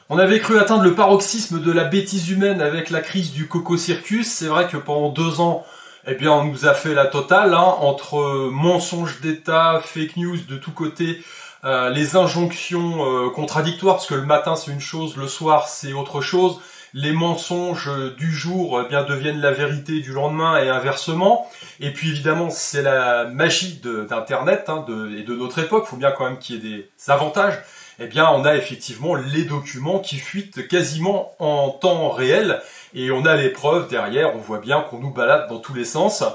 On avait cru atteindre le paroxysme de la bêtise humaine avec la crise du Coco Circus. C'est vrai que pendant 2 ans, eh bien, on nous a fait la totale, hein, entre mensonges d'État, fake news de tous côtés, les injonctions contradictoires, parce que le matin c'est une chose, le soir c'est autre chose. Les mensonges du jour, eh bien, deviennent la vérité du lendemain et inversement. Et puis évidemment, c'est la magie d'Internet, hein, et de notre époque. Il faut bien quand même qu'il y ait des avantages. Eh bien, on a effectivement les documents qui fuitent quasiment en temps réel, et on a les preuves derrière. On voit bien qu'on nous balade dans tous les sens.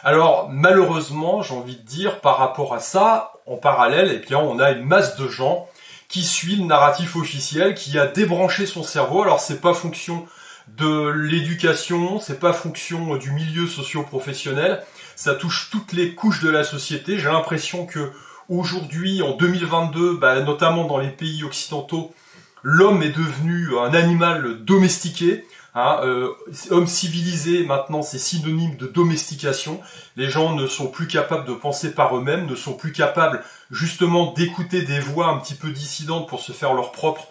Alors malheureusement, j'ai envie de dire, par rapport à ça, en parallèle, eh bien, on a une masse de gens qui suit le narratif officiel, qui a débranché son cerveau. Alors c'est pas fonction de l'éducation, c'est pas fonction du milieu socio-professionnel, ça touche toutes les couches de la société. J'ai l'impression que aujourd'hui, en 2022, notamment dans les pays occidentaux, l'homme est devenu un animal domestiqué. Homme civilisé, maintenant, c'est synonyme de domestication. Les gens ne sont plus capables de penser par eux-mêmes, ne sont plus capables justement d'écouter des voix un petit peu dissidentes pour se faire leur propre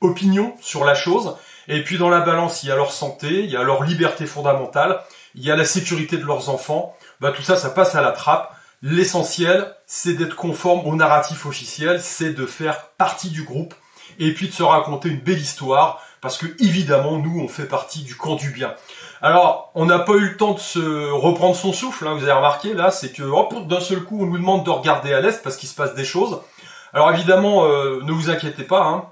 opinion sur la chose. Et puis dans la balance, il y a leur santé, il y a leur liberté fondamentale, il y a la sécurité de leurs enfants. Tout ça, ça passe à la trappe. L'essentiel, c'est d'être conforme au narratif officiel, c'est de faire partie du groupe, et puis de se raconter une belle histoire, parce que évidemment, nous, on fait partie du camp du bien. Alors, on n'a pas eu le temps de se reprendre son souffle, hein, vous avez remarqué, là, c'est que d'un seul coup, on nous demande de regarder à l'est, parce qu'il se passe des choses. Alors évidemment, ne vous inquiétez pas, hein.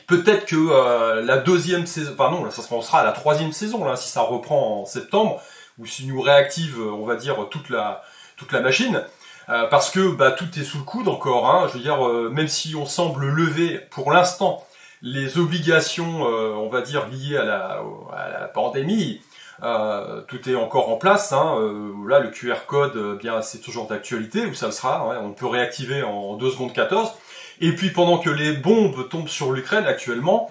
Peut-être que la deuxième saison, là, on sera à la 3e saison, là, si ça reprend en septembre, ou si nous réactive, on va dire, toute la machine, parce que tout est sous le coude encore, hein. Je veux dire, même si on semble lever pour l'instant les obligations, on va dire, liées à la pandémie, tout est encore en place, hein. Là, le QR code, bien, c'est toujours d'actualité, où ça sera, ouais, on peut réactiver en 2 secondes 14. Et puis pendant que les bombes tombent sur l'Ukraine actuellement,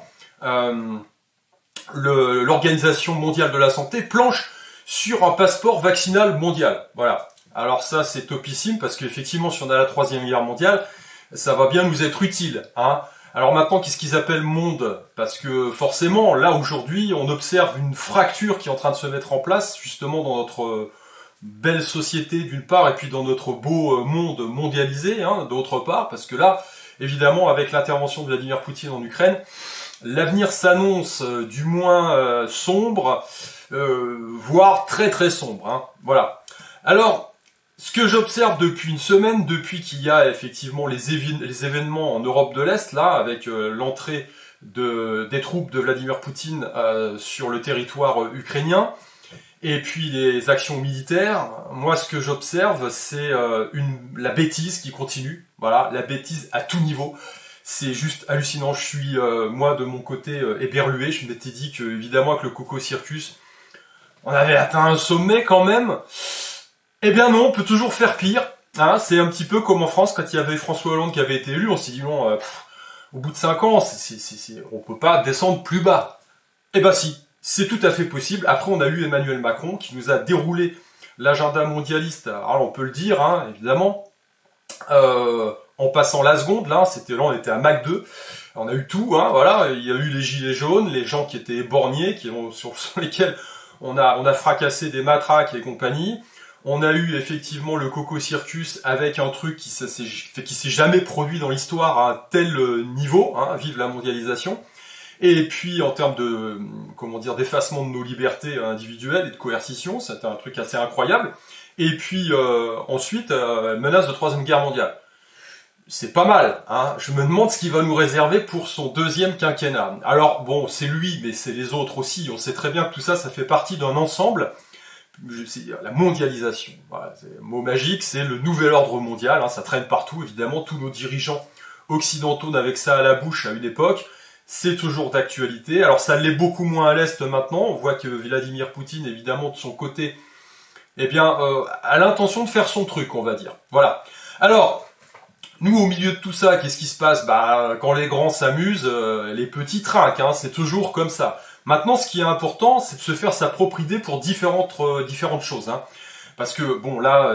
l'Organisation mondiale de la santé planche sur un passeport vaccinal mondial. Voilà. Alors ça, c'est topissime, parce qu'effectivement, si on a la 3e guerre mondiale, ça va bien nous être utile, hein. Alors maintenant, qu'est-ce qu'ils appellent monde? Parce que forcément, là, aujourd'hui, on observe une fracture qui est en train de se mettre en place, justement, dans notre belle société, d'une part, et puis dans notre beau monde mondialisé, hein, d'autre part, parce que là, évidemment, avec l'intervention de Vladimir Poutine en Ukraine, l'avenir s'annonce du moins sombre, voire très très sombre, hein. Voilà. Alors, ce que j'observe depuis une semaine, depuis qu'il y a effectivement les événements en Europe de l'Est, là, avec l'entrée des troupes de Vladimir Poutine sur le territoire ukrainien, et puis les actions militaires, moi ce que j'observe, c'est la bêtise qui continue. Voilà, la bêtise à tout niveau. C'est juste hallucinant. Je suis, moi, de mon côté, éberlué. Je m'étais dit que, évidemment, avec le Coco Circus, on avait atteint un sommet quand même. Eh bien non, on peut toujours faire pire. Hein, c'est un petit peu comme en France, quand il y avait François Hollande qui avait été élu, on s'est dit, non, au bout de 5 ans, on peut pas descendre plus bas. Eh ben si, c'est tout à fait possible. Après, on a eu Emmanuel Macron qui nous a déroulé l'agenda mondialiste. Alors, on peut le dire, hein, évidemment, en passant la seconde, là, on était à Mach 2. On a eu tout, hein, voilà. Il y a eu les gilets jaunes, les gens qui étaient éborgnés, sur lesquels on a fracassé des matraques et compagnie. On a eu effectivement le Coco Circus avec un truc qui s'est jamais produit dans l'histoire à un tel niveau, hein, vive la mondialisation. Et puis en termes de, d'effacement de nos libertés individuelles et de coercition, c'était un truc assez incroyable. Et puis ensuite, menace de 3e guerre mondiale. C'est pas mal, hein. Je me demande ce qu'il va nous réserver pour son 2e quinquennat. Alors bon, c'est lui, mais c'est les autres aussi. On sait très bien que tout ça, ça fait partie d'un ensemble. La mondialisation, voilà, c'est le mot magique, c'est le nouvel ordre mondial, hein, ça traîne partout, évidemment, tous nos dirigeants occidentaux n'avaient que ça à la bouche à une époque, c'est toujours d'actualité. Alors ça l'est beaucoup moins à l'Est maintenant, on voit que Vladimir Poutine, évidemment, de son côté, a l'intention de faire son truc, on va dire. Voilà. Alors, nous, au milieu de tout ça, qu'est-ce qui se passe? Quand les grands s'amusent, les petits trinquent, hein, c'est toujours comme ça. Maintenant, ce qui est important, c'est de se faire sa propre idée pour différentes choses, hein. Parce que, bon, là,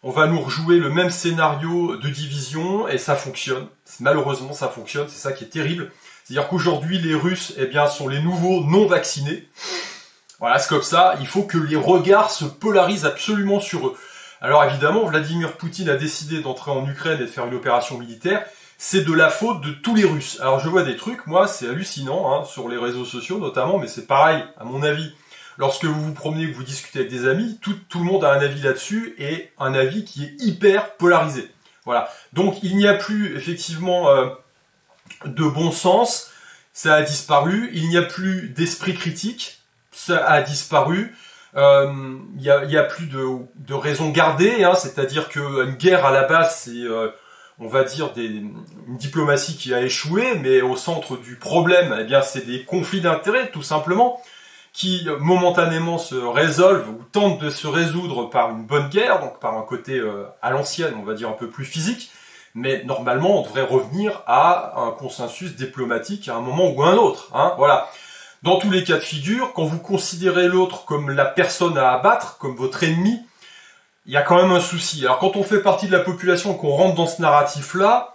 on va nous rejouer le même scénario de division et ça fonctionne. Malheureusement, ça fonctionne. C'est ça qui est terrible. C'est-à-dire qu'aujourd'hui, les Russes, eh bien, sont les nouveaux non vaccinés. Voilà, c'est comme ça. Il faut que les regards se polarisent absolument sur eux. Alors évidemment, Vladimir Poutine a décidé d'entrer en Ukraine et de faire une opération militaire. C'est de la faute de tous les Russes. Alors je vois des trucs, moi, c'est hallucinant, hein, sur les réseaux sociaux notamment, mais c'est pareil, à mon avis. Lorsque vous vous promenez, que vous discutez avec des amis, tout le monde a un avis là-dessus et un avis qui est hyper polarisé. Voilà. Donc il n'y a plus effectivement de bon sens, ça a disparu. Il n'y a plus d'esprit critique, ça a disparu. Il y a plus de raison gardée, hein, c'est-à-dire qu'une guerre à la base, c'est on va dire une diplomatie qui a échoué, mais au centre du problème, eh bien, c'est des conflits d'intérêts, tout simplement, qui momentanément se résolvent ou tentent de se résoudre par une bonne guerre, donc par un côté à l'ancienne, on va dire un peu plus physique, mais normalement on devrait revenir à un consensus diplomatique à un moment ou à un autre, hein, voilà. Dans tous les cas de figure, quand vous considérez l'autre comme la personne à abattre, comme votre ennemi, il y a quand même un souci. Alors quand on fait partie de la population, qu'on rentre dans ce narratif-là,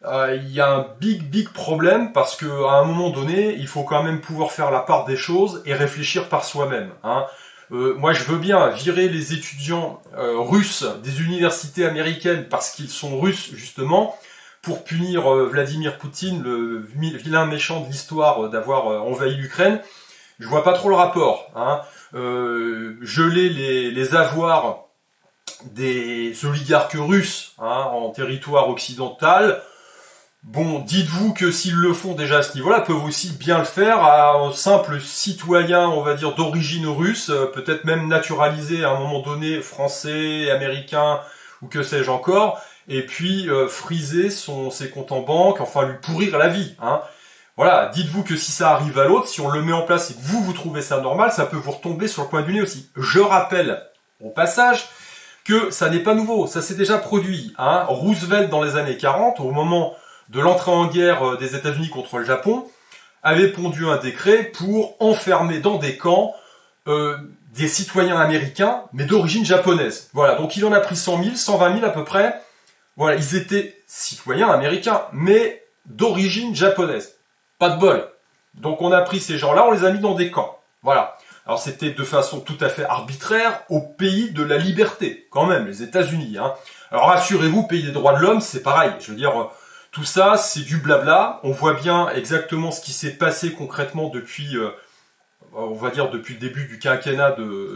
il y a un big problème parce que à un moment donné, il faut quand même pouvoir faire la part des choses et réfléchir par soi-même, hein. Moi, je veux bien virer les étudiants russes des universités américaines parce qu'ils sont russes, justement, pour punir Vladimir Poutine, le vilain méchant de l'histoire d'avoir envahi l'Ukraine. Je vois pas trop le rapport, hein. Geler les avoirs des oligarques russes, hein, en territoire occidental. Bon, dites-vous que s'ils le font déjà à ce niveau-là, ils peuvent aussi bien le faire à un simple citoyen, on va dire, d'origine russe, peut-être même naturalisé à un moment donné, français, américain, ou que sais-je encore, et puis friser ses comptes en banque, enfin lui pourrir la vie, hein. Voilà, dites-vous que si ça arrive à l'autre, si on le met en place et que vous trouvez ça normal, ça peut vous retomber sur le coin du nez aussi. Je rappelle, au passage, que ça n'est pas nouveau, ça s'est déjà produit, hein. Roosevelt, dans les années 40, au moment de l'entrée en guerre des États-Unis contre le Japon, avait pondu un décret pour enfermer dans des camps des citoyens américains, mais d'origine japonaise. Voilà, donc il en a pris 100 000, 120 000 à peu près. Voilà, ils étaient citoyens américains, mais d'origine japonaise. Pas de bol. Donc on a pris ces gens-là, on les a mis dans des camps. Voilà. Alors c'était de façon tout à fait arbitraire au pays de la liberté, quand même, les États-Unis, hein. Alors rassurez-vous, pays des droits de l'homme, c'est pareil. Je veux dire, tout ça, c'est du blabla. On voit bien exactement ce qui s'est passé concrètement depuis, on va dire, depuis le début du quinquennat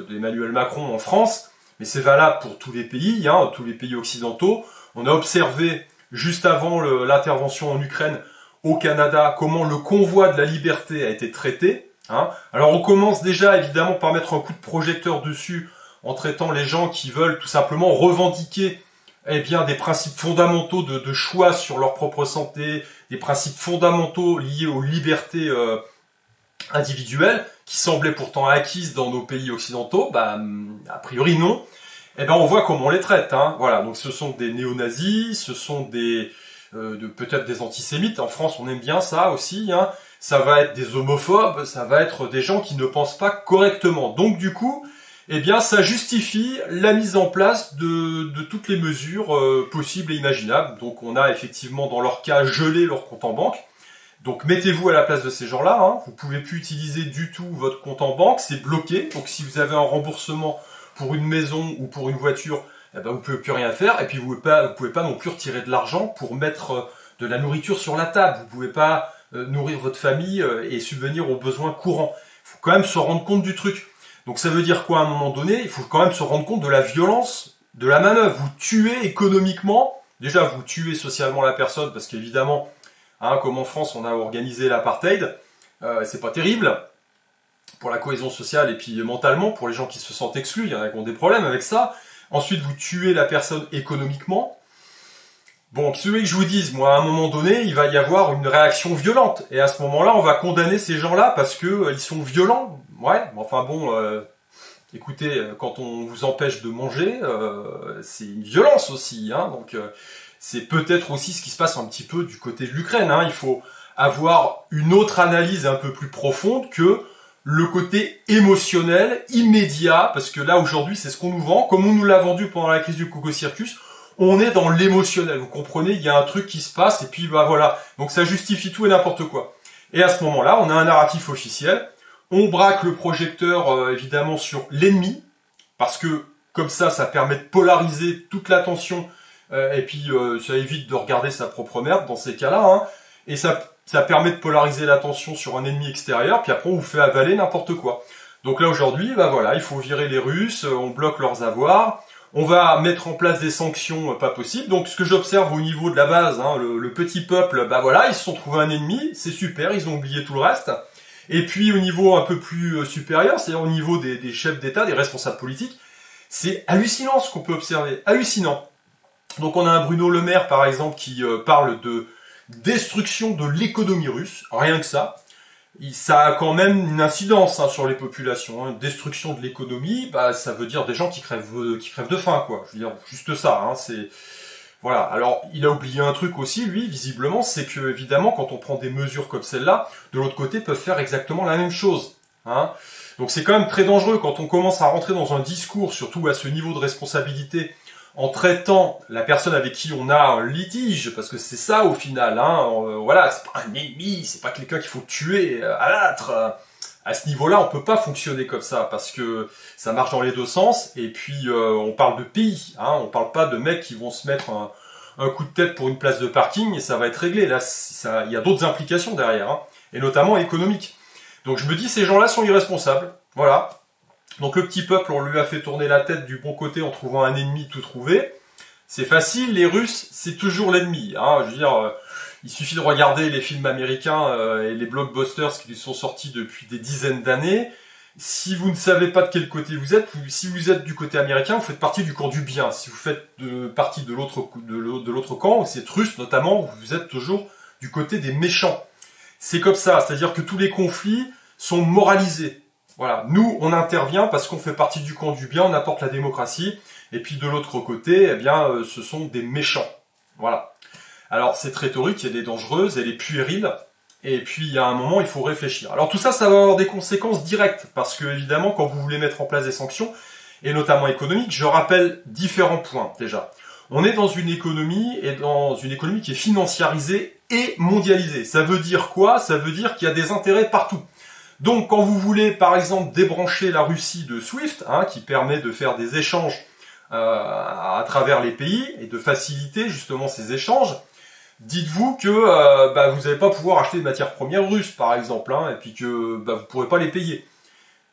d'Emmanuel Macron en France. Mais c'est valable pour tous les pays, hein, tous les pays occidentaux. On a observé, juste avant l'intervention en Ukraine, au Canada, comment le convoi de la liberté a été traité, hein. Alors on commence déjà, évidemment, par mettre un coup de projecteur dessus, en traitant les gens qui veulent tout simplement revendiquer eh bien, des principes fondamentaux de choix sur leur propre santé, des principes fondamentaux liés aux libertés individuelles, qui semblaient pourtant acquises dans nos pays occidentaux, bah, a priori non. Eh ben, on voit comment on les traite, hein. Voilà, donc ce sont des néo-nazis, ce sont peut-être des antisémites. En France, on aime bien ça aussi, hein. Ça va être des homophobes, ça va être des gens qui ne pensent pas correctement. Donc du coup, eh bien, ça justifie la mise en place de toutes les mesures possibles et imaginables. Donc, on a effectivement, dans leur cas, gelé leur compte en banque. Donc, mettez-vous à la place de ces gens-là, hein. Vous pouvez plus utiliser du tout votre compte en banque, c'est bloqué. Donc, si vous avez un remboursement pour une maison ou pour une voiture, eh ben, vous pouvez plus rien faire. Et puis, vous pouvez pas non plus retirer de l'argent pour mettre de la nourriture sur la table. Vous pouvez pas nourrir votre famille et subvenir aux besoins courants. Il faut quand même se rendre compte du truc. Donc ça veut dire quoi à un moment donné? Il faut quand même se rendre compte de la violence de la manœuvre. Vous tuez économiquement, déjà vous tuez socialement la personne, parce qu'évidemment, hein, comme en France on a organisé l'apartheid, c'est pas terrible pour la cohésion sociale et puis mentalement, pour les gens qui se sentent exclus, il y en a qui ont des problèmes avec ça. Ensuite vous tuez la personne économiquement. Bon, celui que je vous dise, moi, à un moment donné, il va y avoir une réaction violente. Et à ce moment-là, on va condamner ces gens-là parce que ils sont violents. Ouais, mais enfin bon, écoutez, quand on vous empêche de manger, c'est une violence aussi, hein. Donc, c'est peut-être aussi ce qui se passe un petit peu du côté de l'Ukraine, hein. Il faut avoir une autre analyse un peu plus profonde que le côté émotionnel, immédiat, parce que là aujourd'hui c'est ce qu'on nous vend, comme on nous l'a vendu pendant la crise du Coco Circus, on est dans l'émotionnel, vous comprenez, il y a un truc qui se passe, et puis bah voilà, donc ça justifie tout et n'importe quoi. Et à ce moment-là, on a un narratif officiel, on braque le projecteur évidemment sur l'ennemi, parce que comme ça permet de polariser toute l'attention, et puis ça évite de regarder sa propre merde dans ces cas-là, hein, et ça permet de polariser l'attention sur un ennemi extérieur, puis après on vous fait avaler n'importe quoi. Donc là aujourd'hui, bah voilà, il faut virer les Russes, on bloque leurs avoirs, on va mettre en place des sanctions pas possibles. Donc ce que j'observe au niveau de la base, hein, le petit peuple, bah voilà, ils se sont trouvés un ennemi, c'est super, ils ont oublié tout le reste. Et puis au niveau un peu plus supérieur, c'est-à-dire au niveau des chefs d'État, des responsables politiques, c'est hallucinant ce qu'on peut observer, hallucinant. Donc on a un Bruno Le Maire par exemple qui parle de destruction de l'économie russe, rien que ça. Ça a quand même une incidence hein, sur les populations. Hein. Destruction de l'économie, bah ça veut dire des gens qui crèvent de faim, quoi. Je veux dire juste ça. Hein, c'est voilà. Alors il a oublié un truc aussi, lui, visiblement, c'est que évidemment quand on prend des mesures comme celle-là, de l'autre côté peuvent faire exactement la même chose. Hein. Donc c'est quand même très dangereux quand on commence à rentrer dans un discours, surtout à ce niveau de responsabilité, en traitant la personne avec qui on a un litige, parce que c'est ça au final, hein, voilà, c'est pas un ennemi, c'est pas quelqu'un qu'il faut tuer à l'âtre. À ce niveau-là, on peut pas fonctionner comme ça, parce que ça marche dans les deux sens, et puis on parle de pays, hein, on parle pas de mecs qui vont se mettre un coup de tête pour une place de parking, et ça va être réglé. Là, il y a d'autres implications derrière, hein, et notamment économiques. Donc je me dis, ces gens-là sont irresponsables, voilà. Donc le petit peuple, on lui a fait tourner la tête du bon côté en trouvant un ennemi tout trouvé. C'est facile, les Russes, c'est toujours l'ennemi. Hein. Je veux dire, il suffit de regarder les films américains et les blockbusters qui sont sortis depuis des dizaines d'années. Si vous ne savez pas de quel côté vous êtes, si vous êtes du côté américain, vous faites partie du camp du bien. Si vous faites partie de l'autre camp, c'est russe notamment, vous êtes toujours du côté des méchants. C'est comme ça, c'est-à-dire que tous les conflits sont moralisés. Voilà, nous on intervient parce qu'on fait partie du camp du bien, on apporte la démocratie, et puis de l'autre côté, eh bien, ce sont des méchants. Voilà. Alors cette rhétorique, elle est dangereuse, elle est puérile, et puis il y a un moment, il faut réfléchir. Alors tout ça, ça va avoir des conséquences directes, parce que évidemment, quand vous voulez mettre en place des sanctions, et notamment économiques, je rappelle différents points déjà. On est dans une économie, qui est financiarisée et mondialisée. Ça veut dire quoi? Ça veut dire qu'il y a des intérêts partout. Donc quand vous voulez par exemple débrancher la Russie de SWIFT, hein, qui permet de faire des échanges à travers les pays et de faciliter justement ces échanges, dites-vous que vous n'allez pas pouvoir acheter des matières premières russes par exemple, hein, et puis que vous ne pourrez pas les payer.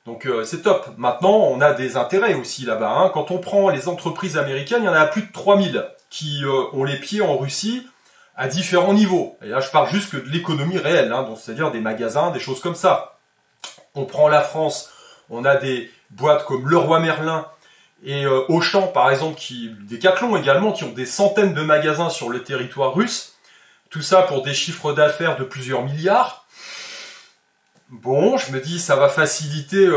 Donc c'est top. Maintenant on a des intérêts aussi là-bas. Hein. Quand on prend les entreprises américaines, il y en a plus de 3000 qui ont les pieds en Russie à différents niveaux. Et là je parle juste que de l'économie réelle, hein, donc c'est-à-dire des magasins, des choses comme ça. On prend la France, on a des boîtes comme Leroy Merlin et Auchan par exemple, Decathlon également, qui ont des centaines de magasins sur le territoire russe. Tout ça pour des chiffres d'affaires de plusieurs milliards. Bon, je me dis ça va faciliter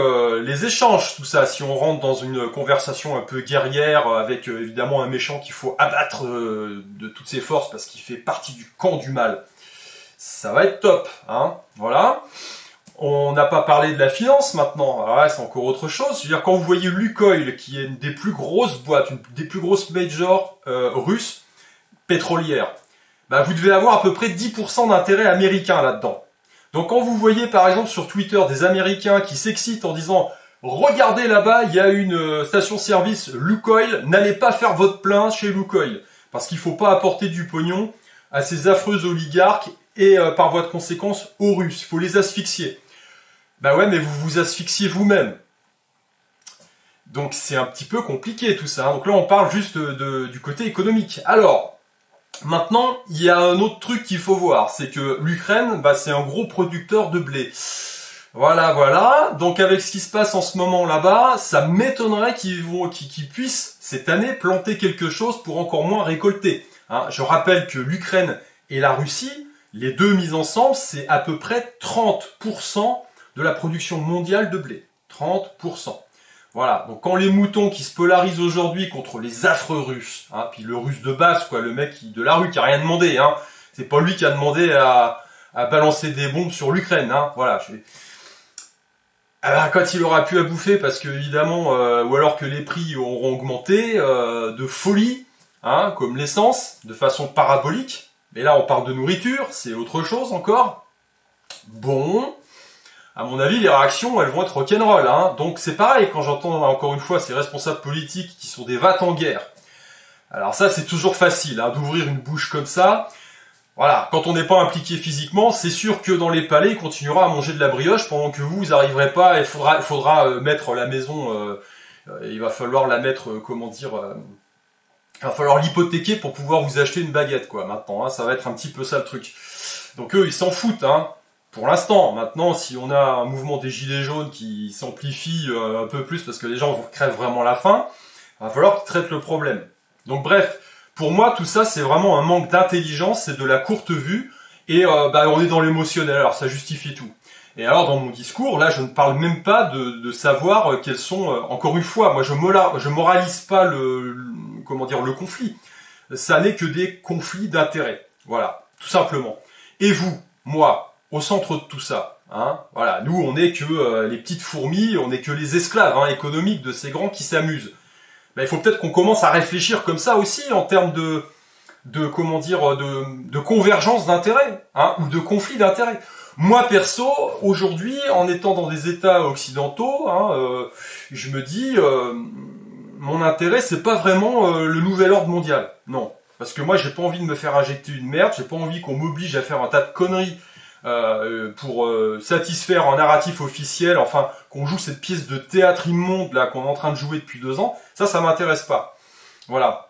les échanges, tout ça. Si on rentre dans une conversation un peu guerrière avec évidemment un méchant qu'il faut abattre de toutes ses forces parce qu'il fait partie du camp du mal, ça va être top, hein. Voilà. On n'a pas parlé de la finance maintenant, alors là c'est encore autre chose. Je veux dire, quand vous voyez Lukoil, qui est une des plus grosses boîtes, une des plus grosses majors russes, pétrolières, bah vous devez avoir à peu près 10% d'intérêt américain là-dedans. Donc quand vous voyez par exemple sur Twitter des Américains qui s'excitent en disant « Regardez là-bas, il y a une station-service Lukoil, n'allez pas faire votre plein chez Lukoil, parce qu'il ne faut pas apporter du pognon à ces affreux oligarques et par voie de conséquence aux Russes, il faut les asphyxier. » Bah ouais, mais vous vous asphyxiez vous-même. Donc c'est un petit peu compliqué tout ça. Donc là on parle juste du côté économique. Alors, maintenant, il y a un autre truc qu'il faut voir, c'est que l'Ukraine, c'est un gros producteur de blé. Voilà, voilà. Donc avec ce qui se passe en ce moment là-bas, ça m'étonnerait qu'ils puissent cette année planter quelque chose pour encore moins récolter. Hein, je rappelle que l'Ukraine et la Russie, les deux mises ensemble, c'est à peu près 30% de la production mondiale de blé. 30%. Voilà, donc quand les moutons qui se polarisent aujourd'hui contre les affreux Russes, hein, puis le Russe de base, quoi, le mec de la rue qui a rien demandé, hein, c'est pas lui qui a demandé à balancer des bombes sur l'Ukraine, hein, voilà. quand il aura plus à bouffer, parce que évidemment, ou alors que les prix auront augmenté de folie, hein, comme l'essence, de façon parabolique. Mais là, on parle de nourriture, c'est autre chose encore. Bon, à mon avis, les réactions, elles vont être rock'n'roll. Hein. Donc c'est pareil, quand j'entends encore une fois ces responsables politiques qui sont des va-t-en-guerre. Alors ça, c'est toujours facile, hein, d'ouvrir une bouche comme ça. Voilà, quand on n'est pas impliqué physiquement, c'est sûr que dans les palais, il continuera à manger de la brioche pendant que vous n'arriverez pas. Il faudra mettre la maison, il va falloir la mettre, il va falloir l'hypothéquer pour pouvoir vous acheter une baguette, quoi. Maintenant, hein, ça va être un petit peu ça le truc. Donc eux, ils s'en foutent, hein. Pour l'instant, maintenant, si on a un mouvement des gilets jaunes qui s'amplifie un peu plus parce que les gens crèvent vraiment la faim, il va falloir qu'ils traitent le problème. Donc bref. Pour moi, tout ça, c'est vraiment un manque d'intelligence, c'est de la courte vue, et on est dans l'émotionnel, alors ça justifie tout. Et alors, dans mon discours, là, je ne parle même pas de savoir quels sont... encore une fois, moi, je moralise pas le conflit. Ça n'est que des conflits d'intérêts. Voilà, tout simplement. Et vous, moi, au centre de tout ça, hein, voilà, nous, on n'est que les petites fourmis, on n'est que les esclaves économiques de ces grands qui s'amusent. Ben, il faut peut-être qu'on commence à réfléchir comme ça aussi en termes de convergence d'intérêts, hein, ou de conflit d'intérêts. Moi perso, aujourd'hui, en étant dans des États occidentaux, je me dis, mon intérêt, c'est pas vraiment le nouvel ordre mondial. Non, parce que moi, j'ai pas envie de me faire injecter une merde, j'ai pas envie qu'on m'oblige à faire un tas de conneries pour satisfaire un narratif officiel, enfin qu'on joue cette pièce de théâtre immonde là qu'on est en train de jouer depuis 2 ans, ça m'intéresse pas. Voilà.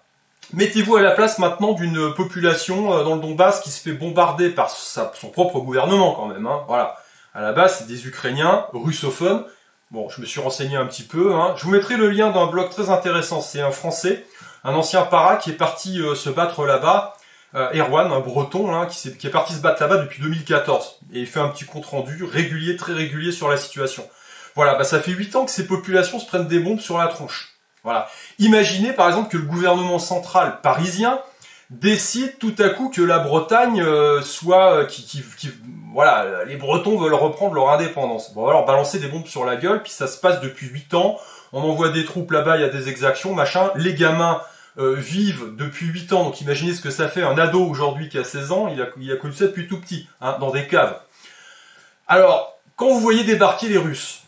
Mettez-vous à la place maintenant d'une population dans le Donbass qui se fait bombarder par son propre gouvernement quand même. Hein. Voilà. À la base, c'est des Ukrainiens russophones. Bon, je me suis renseigné un petit peu. Hein. Je vous mettrai le lien d'un blog très intéressant. C'est un Français, un ancien para qui est parti se battre là-bas. Erwan, un breton, hein, qui est parti se battre là-bas depuis 2014. Et il fait un petit compte-rendu régulier, très régulier sur la situation. Voilà, ça fait 8 ans que ces populations se prennent des bombes sur la tronche. Voilà. Imaginez par exemple que le gouvernement central parisien décide tout à coup que la Bretagne voilà, les Bretons veulent reprendre leur indépendance. Bon, alors balancer des bombes sur la gueule, puis ça se passe depuis 8 ans. On envoie des troupes là-bas, il y a des exactions, machin. Les gamins vivent depuis 8 ans, donc imaginez ce que ça fait un ado aujourd'hui qui a 16 ans, il a connu ça depuis tout petit, hein, dans des caves. Alors, quand vous voyez débarquer les Russes,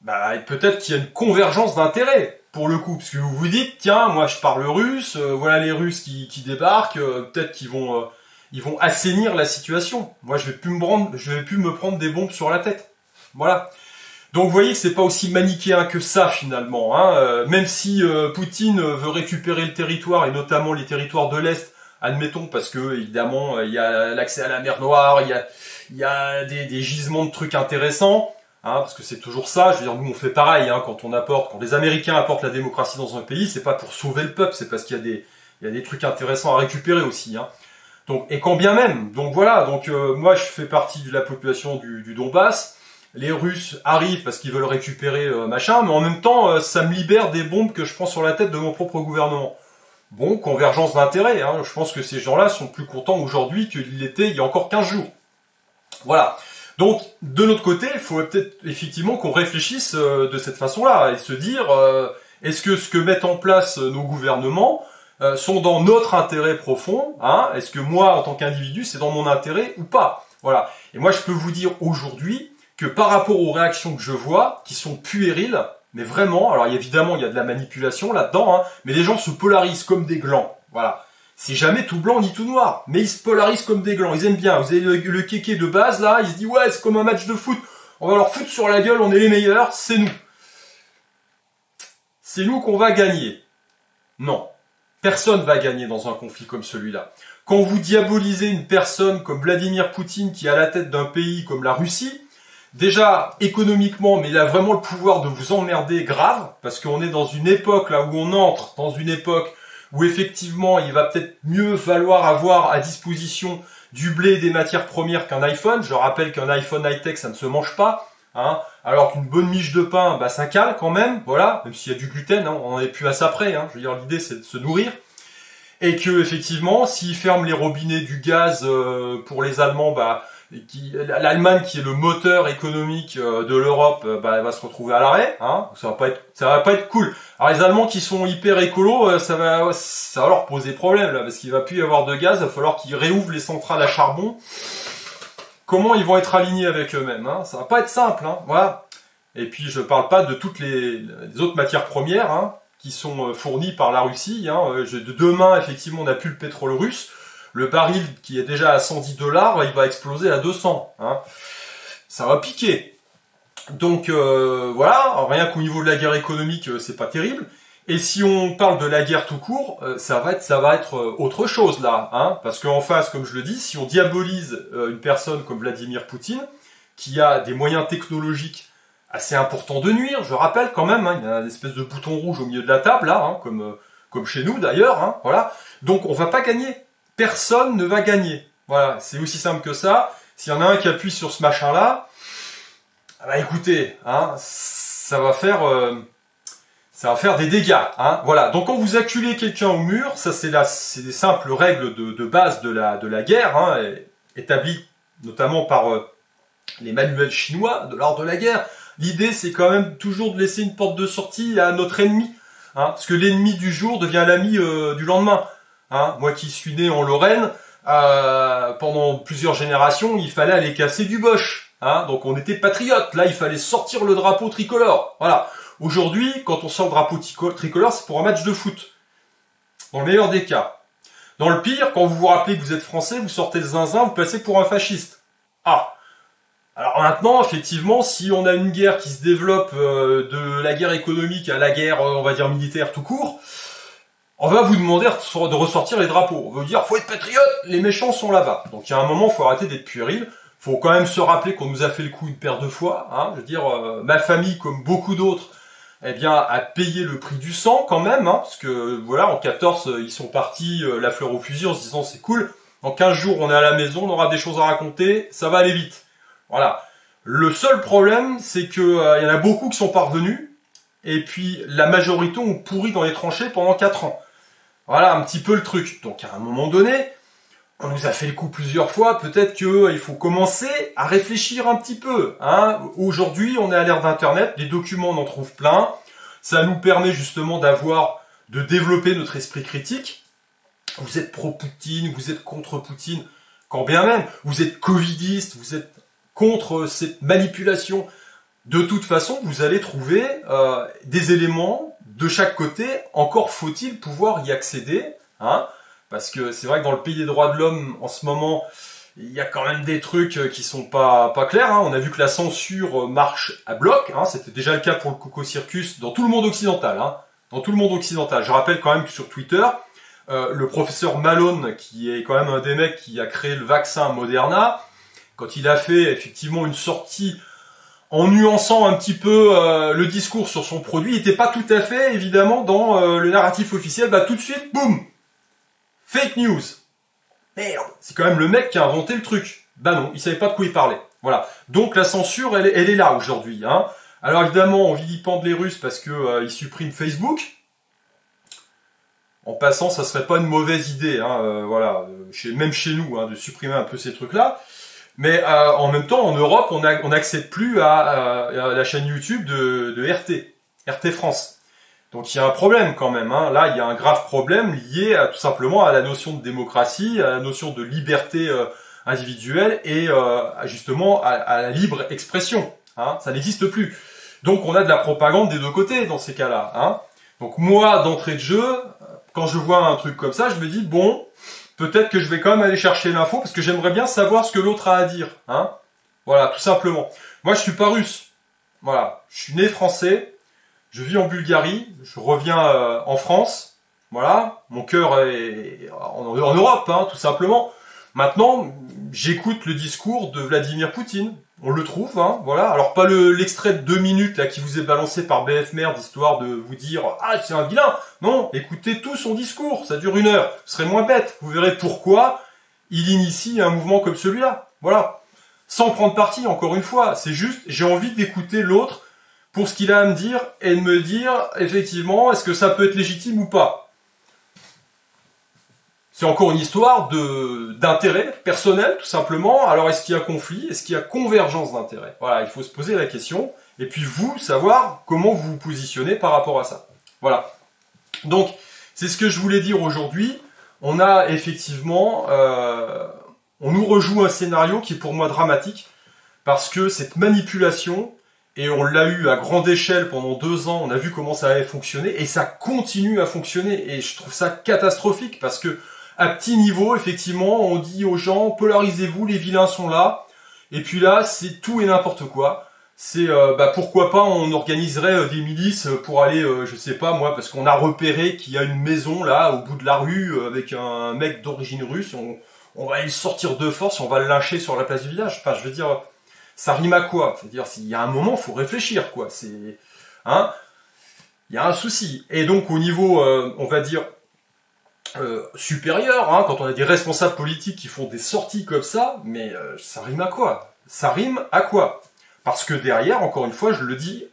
peut-être qu'il y a une convergence d'intérêts, pour le coup, parce que vous vous dites, tiens, moi je parle russe, voilà les Russes qui débarquent, peut-être qu'ils vont assainir la situation. Moi je vais plus me prendre des bombes sur la tête. Voilà. Donc vous voyez que c'est pas aussi manichéen que ça finalement, hein. Même si Poutine veut récupérer le territoire et notamment les territoires de l'Est, admettons parce que évidemment il y a l'accès à la mer Noire, il y a des gisements de trucs intéressants, hein, parce que c'est toujours ça. Je veux dire, nous on fait pareil, hein, quand les Américains apportent la démocratie dans un pays, c'est pas pour sauver le peuple, c'est parce qu'il y a des trucs intéressants à récupérer aussi, hein. Donc et quand bien même. Donc voilà. Donc moi je fais partie de la population du Donbass. Les Russes arrivent parce qu'ils veulent récupérer machin, mais en même temps, ça me libère des bombes que je prends sur la tête de mon propre gouvernement. Bon, convergence d'intérêts, hein. Je pense que ces gens-là sont plus contents aujourd'hui qu'ils l'étaient il y a encore 15 jours. Voilà. Donc, de notre côté, il faut peut-être effectivement qu'on réfléchisse de cette façon-là et se dire, est-ce que ce que mettent en place nos gouvernements sont dans notre intérêt profond, hein? Est-ce que moi, en tant qu'individu, c'est dans mon intérêt ou pas? Voilà. Et moi, je peux vous dire aujourd'hui que par rapport aux réactions que je vois, qui sont puériles, mais vraiment, alors évidemment, il y a de la manipulation là-dedans, hein, mais les gens se polarisent comme des glands. Voilà. C'est jamais tout blanc ni tout noir, mais ils se polarisent comme des glands. Ils aiment bien. Vous avez le kéké de base, là, il se dit, ouais, c'est comme un match de foot. On va leur foutre sur la gueule, on est les meilleurs, c'est nous. C'est nous qu'on va gagner. Non. Personne va gagner dans un conflit comme celui-là. Quand vous diabolisez une personne comme Vladimir Poutine qui est à la tête d'un pays comme la Russie, déjà économiquement, mais il a vraiment le pouvoir de vous emmerder grave, parce qu'on est dans une époque là où on entre dans une époque où effectivement il va peut-être mieux falloir avoir à disposition du blé et des matières premières qu'un iPhone. Je rappelle qu'un iPhone high-tech ça ne se mange pas, hein, alors qu'une bonne miche de pain, ça cale quand même, voilà, même s'il y a du gluten, hein, on en est plus à ça près, hein, je veux dire l'idée c'est de se nourrir. Et que effectivement, s'ils ferment les robinets du gaz pour les Allemands, l'Allemagne qui est le moteur économique de l'Europe, bah, elle va se retrouver à l'arrêt, hein. Ça va pas être cool. Alors les Allemands qui sont hyper écolos, ça va leur poser problème là, parce qu'il va plus y avoir de gaz, il va falloir qu'ils réouvrent les centrales à charbon. Comment ils vont être alignés avec eux-mêmes, hein. Ça va pas être simple, hein. Voilà. Et puis je parle pas de toutes les autres matières premières, hein, qui sont fournies par la Russie, hein. Demain, effectivement, on n'a plus le pétrole russe. Le baril qui est déjà à 110 $, il va exploser à 200, hein. Ça va piquer. Donc voilà, rien qu'au niveau de la guerre économique, c'est pas terrible. Et si on parle de la guerre tout court, ça va être autre chose là, hein, parce qu'en face, comme je le dis, si on diabolise une personne comme Vladimir Poutine, qui a des moyens technologiques assez importants de nuire, je rappelle quand même, hein, il y a une espèce de bouton rouge au milieu de la table là, hein, comme chez nous d'ailleurs, hein, voilà. Donc on va pas gagner. Personne ne va gagner. Voilà, c'est aussi simple que ça. S'il y en a un qui appuie sur ce machin-là, bah écoutez, hein, ça va faire des dégâts. Hein, voilà. Donc quand vous acculez quelqu'un au mur, ça c'est des simples règles de base de la guerre, hein, établies notamment par les manuels chinois de l'art de la guerre. L'idée c'est quand même toujours de laisser une porte de sortie à notre ennemi, hein, parce que l'ennemi du jour devient l'ami du lendemain. Hein, moi qui suis né en Lorraine, pendant plusieurs générations, il fallait aller casser du bosch. Hein, donc on était patriotes. Là, il fallait sortir le drapeau tricolore. Voilà. Aujourd'hui, quand on sort le drapeau tricolore, c'est pour un match de foot. Dans le meilleur des cas. Dans le pire, quand vous vous rappelez que vous êtes français, vous sortez le zinzin, vous passez pour un fasciste. Ah. Alors maintenant, effectivement, si on a une guerre qui se développe de la guerre économique à la guerre, on va dire militaire tout court, on va vous demander de ressortir les drapeaux. On va vous dire, faut être patriote, les méchants sont là-bas. Donc il y a un moment, faut arrêter d'être puéril. Faut quand même se rappeler qu'on nous a fait le coup une paire de fois. Hein. Je veux dire, ma famille, comme beaucoup d'autres, eh bien, a payé le prix du sang quand même. Hein, parce que voilà, en 14, ils sont partis la fleur au fusil en se disant c'est cool. En 15 jours, on est à la maison, on aura des choses à raconter, ça va aller vite. Voilà. Le seul problème, c'est que y en a beaucoup qui sont parvenus. Et puis la majorité ont pourri dans les tranchées pendant 4 ans. Voilà un petit peu le truc. Donc à un moment donné, on nous a fait le coup plusieurs fois, peut-être qu'il faut commencer à réfléchir un petit peu. Hein. Aujourd'hui, on est à l'ère d'Internet, les documents on en trouve plein. Ça nous permet justement de développer notre esprit critique. Vous êtes pro-Poutine, vous êtes contre Poutine, quand bien même, vous êtes covidiste, vous êtes contre cette manipulation. De toute façon, vous allez trouver des éléments de chaque côté, encore faut-il pouvoir y accéder, hein, parce que c'est vrai que dans le pays des droits de l'homme, en ce moment, il y a quand même des trucs qui sont pas clairs, hein. On a vu que la censure marche à bloc, hein. C'était déjà le cas pour le Coco Circus dans tout le monde occidental, hein, dans tout le monde occidental. Je rappelle quand même que sur Twitter, le professeur Malone, qui est quand même un des mecs qui a créé le vaccin Moderna, quand il a fait effectivement une sortie en nuançant un petit peu le discours sur son produit, il n'était pas tout à fait, évidemment, dans le narratif officiel. Bah tout de suite, boum, fake news. Merde, c'est quand même le mec qui a inventé le truc. Bah non, il savait pas de quoi il parlait. Voilà. Donc la censure, elle est là aujourd'hui. Hein. Alors évidemment, on vilipende les Russes parce que ils suppriment Facebook. En passant, ça serait pas une mauvaise idée, hein, voilà, même chez nous, hein, de supprimer un peu ces trucs-là. Mais en même temps, en Europe, on n'accède plus à la chaîne YouTube de RT France. Donc il y a un problème quand même. Hein. Là, il y a un grave problème lié tout simplement à la notion de démocratie, à la notion de liberté individuelle et justement à la libre expression. Hein. Ça n'existe plus. Donc on a de la propagande des deux côtés dans ces cas-là. Hein. Donc moi, d'entrée de jeu, quand je vois un truc comme ça, je me dis bon. Peut-être que je vais quand même aller chercher l'info parce que j'aimerais bien savoir ce que l'autre a à dire. Hein, voilà, tout simplement. Moi, je suis pas russe. Voilà, je suis né français. Je vis en Bulgarie. Je reviens en France. Voilà, mon cœur est en Europe, hein, tout simplement. Maintenant, j'écoute le discours de Vladimir Poutine. On le trouve, hein, voilà. Alors pas l'extrait de 2 minutes là qui vous est balancé par BF Merde histoire de vous dire ah c'est un vilain. Non, écoutez tout son discours, ça dure 1 heure. Vous serez moins bête. Vous verrez pourquoi il initie un mouvement comme celui-là. Voilà. Sans prendre parti, encore une fois. C'est juste, j'ai envie d'écouter l'autre pour ce qu'il a à me dire et de me dire effectivement est-ce que ça peut être légitime ou pas. c'est encore une histoire d'intérêt personnel, tout simplement. Alors, est-ce qu'il y a conflit? Est-ce qu'il y a convergence d'intérêts? Voilà, il faut se poser la question. Et puis vous, savoir comment vous vous positionnez par rapport à ça. Voilà. Donc, c'est ce que je voulais dire aujourd'hui. On a effectivement... on nous rejoue un scénario qui est pour moi dramatique. Parce que cette manipulation... Et on l'a eu à grande échelle pendant 2 ans, on a vu comment ça avait fonctionné, et ça continue à fonctionner, et je trouve ça catastrophique, parce que à petit niveau, effectivement, on dit aux gens, polarisez-vous, les vilains sont là, et puis là, c'est tout et n'importe quoi. C'est, pourquoi pas, on organiserait des milices pour aller, je sais pas moi, parce qu'on a repéré qu'il y a une maison là, au bout de la rue, avec un mec d'origine russe, on va aller le sortir de force, on va le lyncher sur la place du village, enfin, je veux dire... Ça rime à quoi? C'est-à-dire, s'il y a un moment, faut réfléchir, quoi. C'est, hein, il y a un souci. Et donc, au niveau, on va dire, supérieur, hein, quand on a des responsables politiques qui font des sorties comme ça, mais ça rime à quoi? Ça rime à quoi? Parce que derrière, encore une fois, je le dis,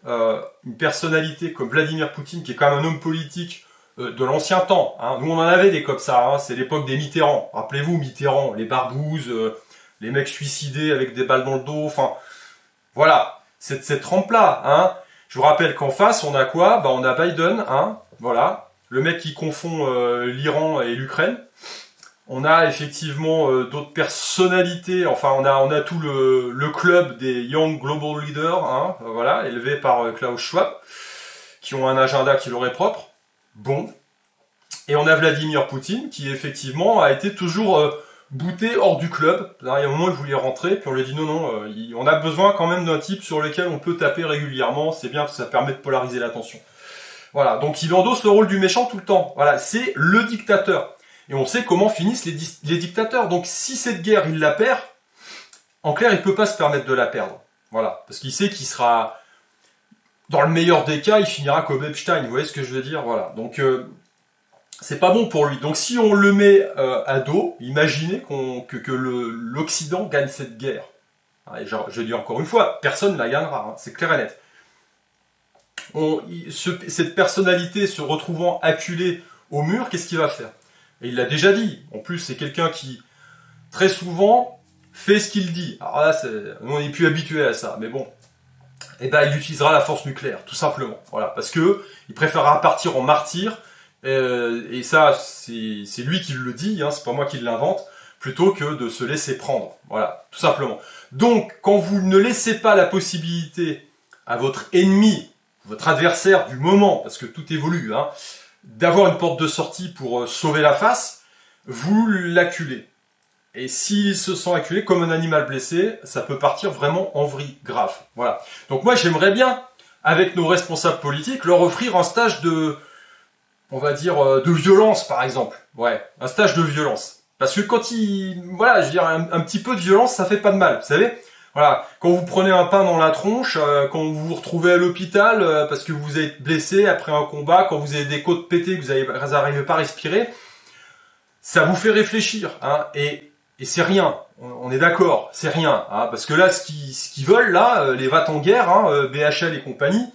une personnalité comme Vladimir Poutine, qui est quand même un homme politique de l'ancien temps, hein, nous on en avait des comme ça, hein, c'est l'époque des Mitterrand. Rappelez-vous, Mitterrand, les barbouzes... les mecs suicidés avec des balles dans le dos, enfin, voilà, cette trempe-là, hein. Je vous rappelle qu'en face, on a quoi? Bah, on a Biden, hein, voilà, le mec qui confond l'Iran et l'Ukraine. On a effectivement d'autres personnalités, enfin, on a tout le club des Young Global Leaders, hein, voilà, élevé par Klaus Schwab, qui ont un agenda qui leur est propre. Bon. Et on a Vladimir Poutine, qui effectivement a été toujours... bouté hors du club. Il y a un moment, il voulait rentrer, puis on lui a dit non, on a besoin quand même d'un type sur lequel on peut taper régulièrement, c'est bien parce que ça permet de polariser l'attention. Voilà, donc il endosse le rôle du méchant tout le temps. Voilà, c'est le dictateur. Et on sait comment finissent les dictateurs. Donc si cette guerre, il la perd, en clair, il peut pas se permettre de la perdre. Voilà, parce qu'il sait qu'il sera... Dans le meilleur des cas, il finira comme Epstein, vous voyez ce que je veux dire? Voilà, donc... c'est pas bon pour lui. Donc si on le met à dos, imaginez que l'Occident gagne cette guerre. Et je dis encore une fois, personne ne la gagnera, hein, c'est clair et net. Cette personnalité se retrouvant acculée au mur, qu'est-ce qu'il va faire? Et il l'a déjà dit. En plus, c'est quelqu'un qui, très souvent, fait ce qu'il dit. Alors là, on n'est plus habitué à ça, mais bon. Et ben, il utilisera la force nucléaire, tout simplement. Voilà, parce que il préférera partir en martyr. Et ça, c'est lui qui le dit, hein, c'est pas moi qui l'invente, plutôt que de se laisser prendre. Voilà, tout simplement. Donc, quand vous ne laissez pas la possibilité à votre ennemi, votre adversaire du moment, parce que tout évolue, hein, d'avoir une porte de sortie pour sauver la face, vous l'acculez. Et s'il se sent acculé comme un animal blessé, ça peut partir vraiment en vrille grave. Voilà. Donc moi, j'aimerais bien, avec nos responsables politiques, leur offrir un stage on va dire, de violence, par exemple. Ouais, un stage de violence. Parce que quand voilà, je veux dire, un petit peu de violence, ça fait pas de mal, vous savez. Voilà, quand vous prenez un pain dans la tronche, quand vous vous retrouvez à l'hôpital, parce que vous êtes blessé après un combat, quand vous avez des côtes pétées, que vous n'arrivez pas à respirer, ça vous fait réfléchir, hein, et c'est rien. On est d'accord, c'est rien, hein, parce que là, ce qu'ils veulent, là, les va en guerre, hein, BHL et compagnie,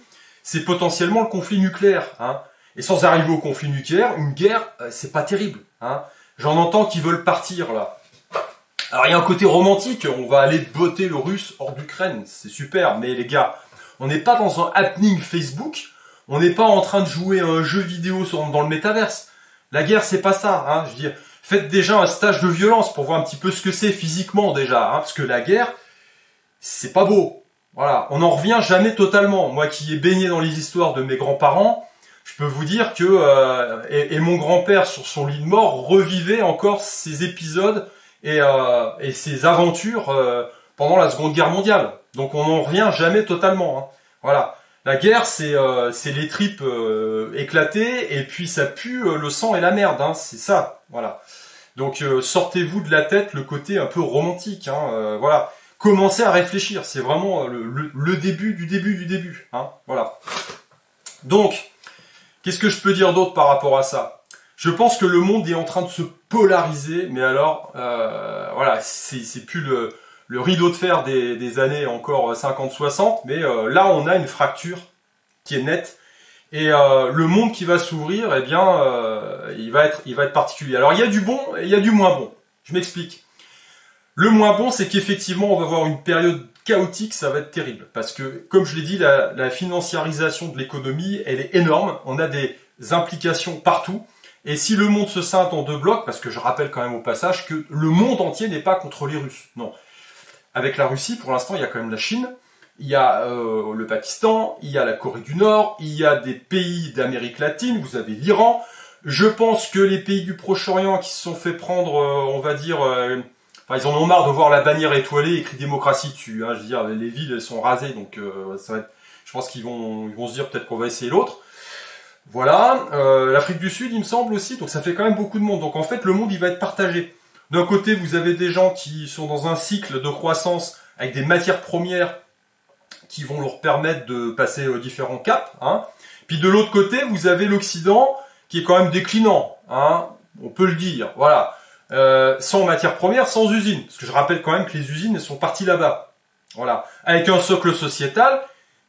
c'est potentiellement le conflit nucléaire, hein. Et sans arriver au conflit nucléaire, une guerre, c'est pas terrible, hein. J'en entends qui veulent partir, là. Alors, il y a un côté romantique, on va aller botter le russe hors d'Ukraine, c'est super, mais les gars, on n'est pas dans un happening Facebook, on n'est pas en train de jouer à un jeu vidéo dans le métaverse. La guerre, c'est pas ça, hein. Je veux dire, faites déjà un stage de violence pour voir un petit peu ce que c'est physiquement, déjà, hein, parce que la guerre, c'est pas beau. Voilà, on n'en revient jamais totalement. Moi qui ai baigné dans les histoires de mes grands-parents, je peux vous dire que et mon grand-père sur son lit de mort revivait encore ces épisodes et ces aventures pendant la Seconde Guerre mondiale. Donc on n'en revient jamais totalement, hein. Voilà, la guerre c'est les tripes éclatées et puis ça pue le sang et la merde, hein. C'est ça. Voilà. Donc sortez-vous de la tête le côté un peu romantique, hein. Voilà. Commencez à réfléchir. C'est vraiment le début du début du début, hein. Voilà. Donc qu'est-ce que je peux dire d'autre par rapport à ça? Je pense que le monde est en train de se polariser, mais alors, voilà, c'est plus le rideau de fer des années encore 50-60, mais là, on a une fracture qui est nette, et le monde qui va s'ouvrir, eh bien, il va être particulier. Alors il y a du bon et il y a du moins bon. Je m'explique. Le moins bon, c'est qu'effectivement, on va avoir une période chaotique, ça va être terrible. Parce que, comme je l'ai dit, la financiarisation de l'économie, elle est énorme. On a des implications partout. Et si le monde se scinde en deux blocs, parce que je rappelle quand même au passage que le monde entier n'est pas contre les Russes. Non. Avec la Russie, pour l'instant, il y a quand même la Chine, il y a le Pakistan, il y a la Corée du Nord, il y a des pays d'Amérique latine, vous avez l'Iran. Je pense que les pays du Proche-Orient qui se sont fait prendre, on va dire... Enfin, ils en ont marre de voir la bannière étoilée écrit démocratie dessus. Hein. Je veux dire, les villes elles sont rasées, donc ça va être, je pense qu'ils vont se dire peut-être qu'on va essayer l'autre. Voilà. L'Afrique du Sud, il me semble aussi. Donc ça fait quand même beaucoup de monde. Donc en fait, le monde il va être partagé. D'un côté, vous avez des gens qui sont dans un cycle de croissance avec des matières premières qui vont leur permettre de passer différents caps. Hein. Puis de l'autre côté, vous avez l'Occident qui est quand même déclinant. Hein. On peut le dire. Voilà. Sans matières premières, sans usines. Parce que je rappelle quand même que les usines elles sont parties là-bas. Voilà. Avec un socle sociétal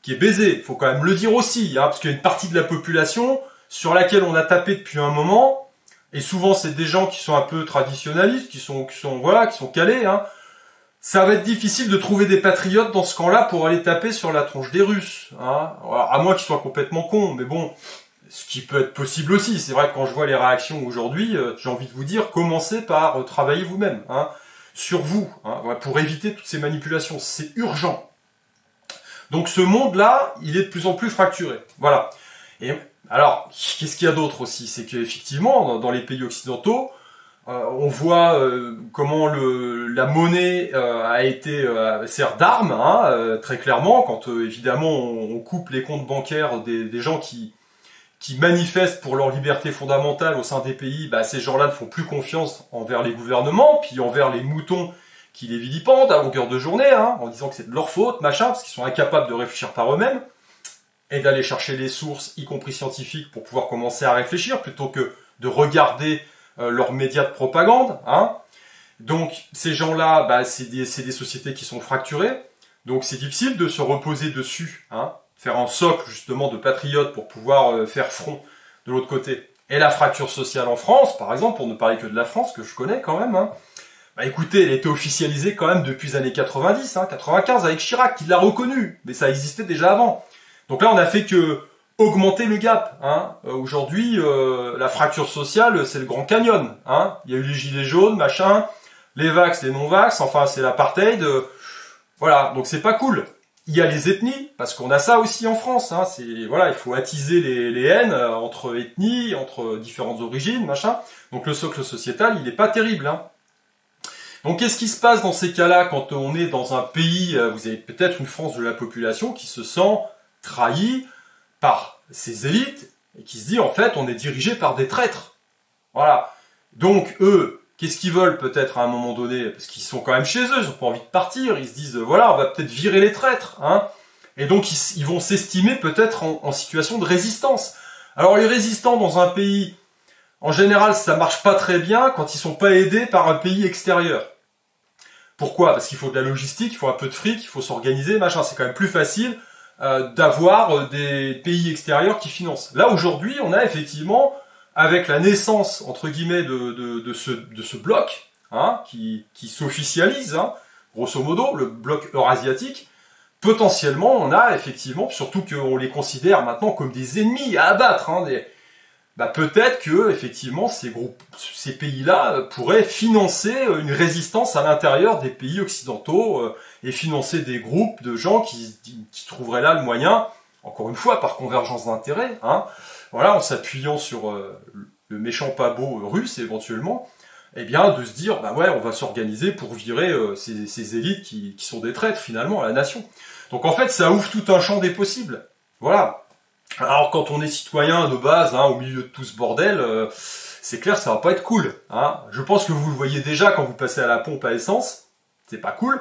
qui est baisé. Faut quand même le dire aussi, hein, parce qu'il y a une partie de la population sur laquelle on a tapé depuis un moment. Et souvent, c'est des gens qui sont un peu traditionnalistes, qui sont calés, hein. Ça va être difficile de trouver des patriotes dans ce camp-là pour aller taper sur la tronche des Russes, hein. Alors, à moins qu'ils soient complètement cons, mais bon, ce qui peut être possible aussi. C'est vrai que quand je vois les réactions aujourd'hui, j'ai envie de vous dire, commencez par travailler vous-même, hein, sur vous, hein, pour éviter toutes ces manipulations. C'est urgent. Donc ce monde-là, il est de plus en plus fracturé. Voilà. Et alors, qu'est-ce qu'il y a d'autre aussi? C'est qu'effectivement, dans les pays occidentaux, on voit comment la monnaie a été sert d'arme, hein, très clairement, quand évidemment on coupe les comptes bancaires des gens qui manifestent pour leur liberté fondamentale au sein des pays. Bah, ces gens-là ne font plus confiance envers les gouvernements, puis envers les moutons qui les vilipendent à longueur de journée, hein, en disant que c'est de leur faute, machin, parce qu'ils sont incapables de réfléchir par eux-mêmes, et d'aller chercher les sources, y compris scientifiques, pour pouvoir commencer à réfléchir, plutôt que de regarder leurs médias de propagande. Hein. Donc ces gens-là, bah, c'est des sociétés qui sont fracturées, donc c'est difficile de se reposer dessus, hein, faire un socle justement de patriotes pour pouvoir faire front de l'autre côté. Et la fracture sociale en France, par exemple, pour ne parler que de la France, que je connais quand même, hein, bah écoutez, elle était officialisée quand même depuis les années 90, hein, 95 avec Chirac, qui l'a reconnu, mais ça existait déjà avant. Donc là, on a fait que augmenter le gap. Hein. Aujourd'hui, la fracture sociale, c'est le Grand Canyon. Hein. Il y a eu les gilets jaunes, machin, les vax, les non-vax, enfin c'est l'apartheid. Voilà, donc c'est pas cool. Il y a les ethnies, parce qu'on a ça aussi en France. Hein. Voilà, il faut attiser les haines entre ethnies, entre différentes origines, machin. Donc le socle sociétal, il est pas terrible. Hein. Donc qu'est-ce qui se passe dans ces cas-là quand on est dans un pays, vous avez peut-être une frange de la population qui se sent trahie par ces élites et qui se dit en fait on est dirigé par des traîtres. Voilà. Donc eux, qu'est-ce qu'ils veulent peut-être à un moment donné? Parce qu'ils sont quand même chez eux, ils ont pas envie de partir, ils se disent voilà on va peut-être virer les traîtres. Hein. Et donc ils vont s'estimer peut-être en situation de résistance. Alors les résistants dans un pays, en général ça marche pas très bien quand ils sont pas aidés par un pays extérieur. Pourquoi? Parce qu'il faut de la logistique, il faut un peu de fric, il faut s'organiser, machin. C'est quand même plus facile d'avoir des pays extérieurs qui financent. Là aujourd'hui, on a effectivement, avec la naissance entre guillemets de ce bloc, hein, qui s'officialise, hein, grosso modo, le bloc eurasiatique. Potentiellement, on a effectivement, surtout qu'on les considère maintenant comme des ennemis à abattre, hein, peut-être que effectivement ces pays-là pourraient financer une résistance à l'intérieur des pays occidentaux et financer des groupes de gens qui trouveraient là le moyen, encore une fois par convergence d'intérêts, hein, voilà, en s'appuyant sur le méchant pas beau russe éventuellement, eh bien de se dire bah ouais on va s'organiser pour virer ces élites qui sont des traîtres finalement à la nation. Donc en fait ça ouvre tout un champ des possibles. Voilà. Alors quand on est citoyen de base, hein, au milieu de tout ce bordel, c'est clair, ça va pas être cool. Hein. Je pense que vous le voyez déjà quand vous passez à la pompe à essence, c'est pas cool.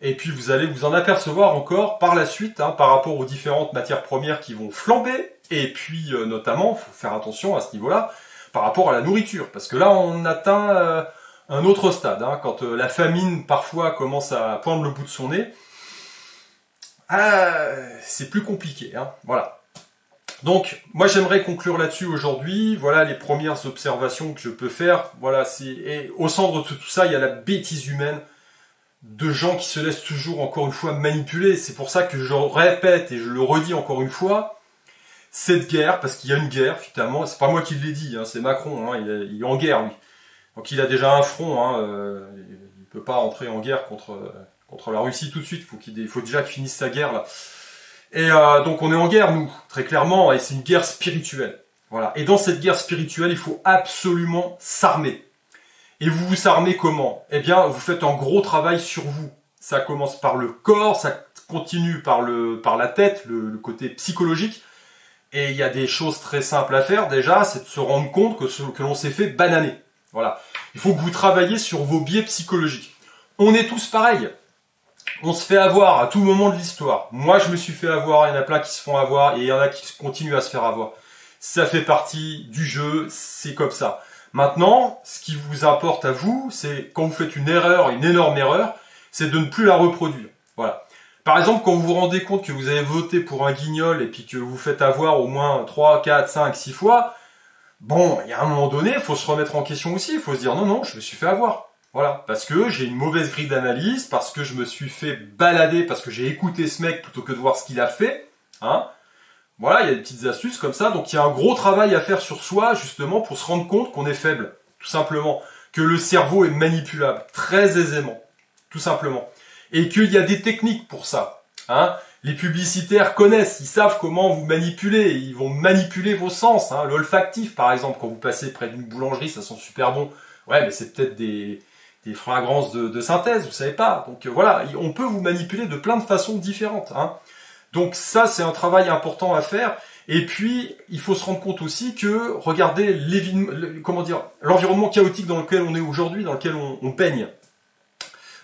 Et puis vous allez vous en apercevoir encore par la suite, hein, par rapport aux différentes matières premières qui vont flamber. Et puis notamment, faut faire attention à ce niveau-là, par rapport à la nourriture, parce que là on atteint un autre stade. Hein, quand la famine parfois commence à poindre le bout de son nez, c'est plus compliqué. Hein, voilà. Donc, moi, j'aimerais conclure là-dessus aujourd'hui. Voilà les premières observations que je peux faire. Voilà, et au centre de tout ça, il y a la bêtise humaine de gens qui se laissent toujours, encore une fois, manipuler. C'est pour ça que je répète et je le redis encore une fois, cette guerre, parce qu'il y a une guerre, finalement, c'est pas moi qui l'ai dit, hein, c'est Macron, hein, il est en guerre, lui. Donc il a déjà un front, hein, il peut pas entrer en guerre contre la Russie tout de suite, il faut déjà qu'il finisse sa guerre, là. Et donc on est en guerre, nous, très clairement, et c'est une guerre spirituelle. Voilà. Et dans cette guerre spirituelle, il faut absolument s'armer. Et vous vous armez comment? Eh bien, vous faites un gros travail sur vous. Ça commence par le corps, ça continue par la tête, le côté psychologique. Et il y a des choses très simples à faire déjà, c'est de se rendre compte que l'on s'est fait bananer. Voilà. Il faut que vous travailliez sur vos biais psychologiques. On est tous pareils. On se fait avoir à tout moment de l'histoire. Moi, je me suis fait avoir, il y en a plein qui se font avoir, et il y en a qui continuent à se faire avoir. Ça fait partie du jeu, c'est comme ça. Maintenant, ce qui vous importe à vous, c'est quand vous faites une erreur, une énorme erreur, c'est de ne plus la reproduire. Voilà. Par exemple, quand vous vous rendez compte que vous avez voté pour un guignol et puis que vous faites avoir au moins 3, 4, 5, 6 fois, bon, il y a un moment donné, il faut se remettre en question aussi, il faut se dire non, non, je me suis fait avoir. Voilà, parce que j'ai une mauvaise grille d'analyse, parce que je me suis fait balader, parce que j'ai écouté ce mec plutôt que de voir ce qu'il a fait, hein. Voilà, il y a des petites astuces comme ça, donc il y a un gros travail à faire sur soi, justement, pour se rendre compte qu'on est faible, tout simplement. Que le cerveau est manipulable, très aisément, tout simplement. Et qu'il y a des techniques pour ça, hein. Les publicitaires connaissent, ils savent comment vous manipuler, ils vont manipuler vos sens, hein. L'olfactif, par exemple, quand vous passez près d'une boulangerie, ça sent super bon. Ouais, mais c'est peut-être des fragrances de synthèse, vous savez pas. Donc voilà, on peut vous manipuler de plein de façons différentes, hein. Donc ça, c'est un travail important à faire. Et puis, il faut se rendre compte aussi que, regardez l'environnement chaotique dans lequel on est aujourd'hui, dans lequel on baigne.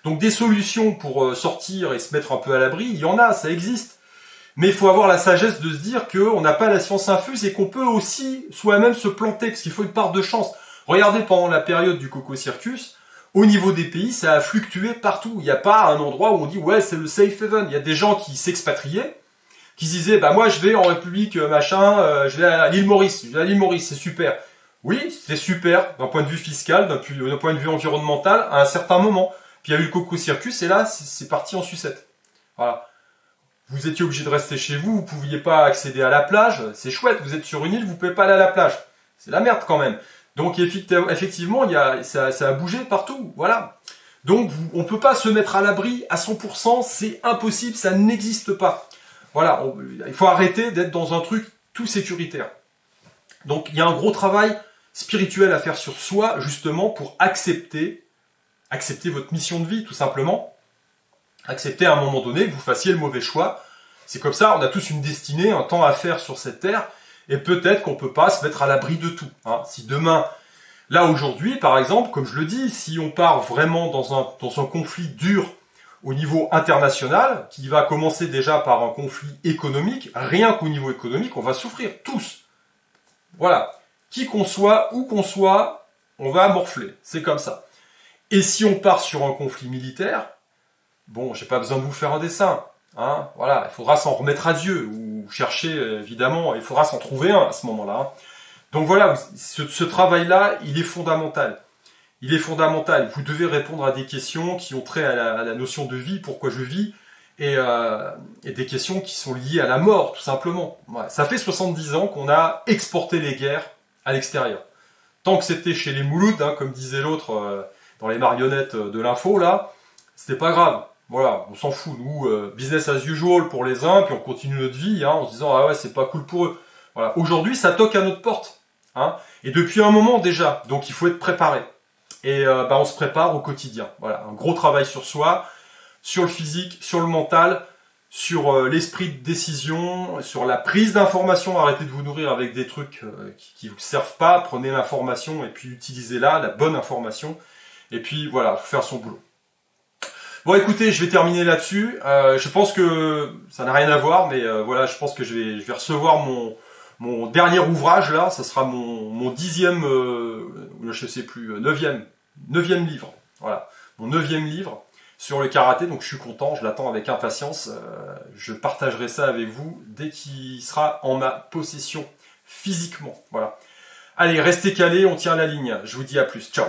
Donc des solutions pour sortir et se mettre un peu à l'abri, il y en a, ça existe. Mais il faut avoir la sagesse de se dire qu'on n'a pas la science infuse et qu'on peut aussi soi-même se planter, parce qu'il faut une part de chance. Regardez pendant la période du Coco Circus, au niveau des pays, ça a fluctué partout. Il n'y a pas un endroit où on dit ouais c'est le safe haven. Il y a des gens qui s'expatriaient, qui se disaient bah moi je vais en République machin, je vais à l'île Maurice, c'est super. Oui, c'est super d'un point de vue fiscal, d'un point de vue environnemental à un certain moment. Puis il y a eu le Coco Circus et là c'est parti en sucette. Voilà. Vous étiez obligé de rester chez vous, vous pouviez pas accéder à la plage. C'est chouette, vous êtes sur une île, vous pouvez pas aller à la plage. C'est la merde quand même. Donc effectivement, ça a bougé partout, voilà. Donc on peut pas se mettre à l'abri à 100%, c'est impossible, ça n'existe pas. Voilà, il faut arrêter d'être dans un truc tout sécuritaire. Donc il y a un gros travail spirituel à faire sur soi, justement, pour accepter votre mission de vie, tout simplement. Accepter à un moment donné que vous fassiez le mauvais choix. C'est comme ça, on a tous une destinée, un temps à faire sur cette terre. Et peut-être qu'on peut pas se mettre à l'abri de tout, hein. Si demain, là aujourd'hui, par exemple, comme je le dis, si on part vraiment dans un conflit dur au niveau international, qui va commencer déjà par un conflit économique, rien qu'au niveau économique, on va souffrir tous. Voilà. Qui qu'on soit, où qu'on soit, on va morfler. C'est comme ça. Et si on part sur un conflit militaire, bon, j'ai pas besoin de vous faire un dessin. Hein, voilà, il faudra s'en remettre à Dieu, ou chercher, évidemment, il faudra s'en trouver un à ce moment-là. Hein. Donc voilà, ce travail-là, il est fondamental. Il est fondamental. Vous devez répondre à des questions qui ont trait à la notion de vie, pourquoi je vis, et des questions qui sont liées à la mort, tout simplement. Ouais, ça fait 70 ans qu'on a exporté les guerres à l'extérieur. Tant que c'était chez les Moulouds, hein, comme disait l'autre dans les marionnettes de l'info, là, c'était pas grave. Voilà, on s'en fout, nous, business as usual pour les uns, puis on continue notre vie, hein, en se disant, ah ouais, c'est pas cool pour eux. Voilà, aujourd'hui, ça toque à notre porte, hein, et depuis un moment déjà, donc il faut être préparé. Et on se prépare au quotidien. Voilà, un gros travail sur soi, sur le physique, sur le mental, sur l'esprit de décision, sur la prise d'information. Arrêtez de vous nourrir avec des trucs qui vous servent pas, prenez l'information et puis utilisez-la, la bonne information, et puis voilà, faut faire son boulot. Bon écoutez, je vais terminer là-dessus. Je pense que ça n'a rien à voir, mais voilà, je pense que je vais recevoir mon dernier ouvrage là. Ça sera mon 10e, je sais plus, neuvième livre. Voilà, mon 9e livre. sur le karaté, donc je suis content, je l'attends avec impatience. Je partagerai ça avec vous dès qu'il sera en ma possession physiquement. Voilà. Allez, restez calés, on tient la ligne. Je vous dis à plus. Ciao.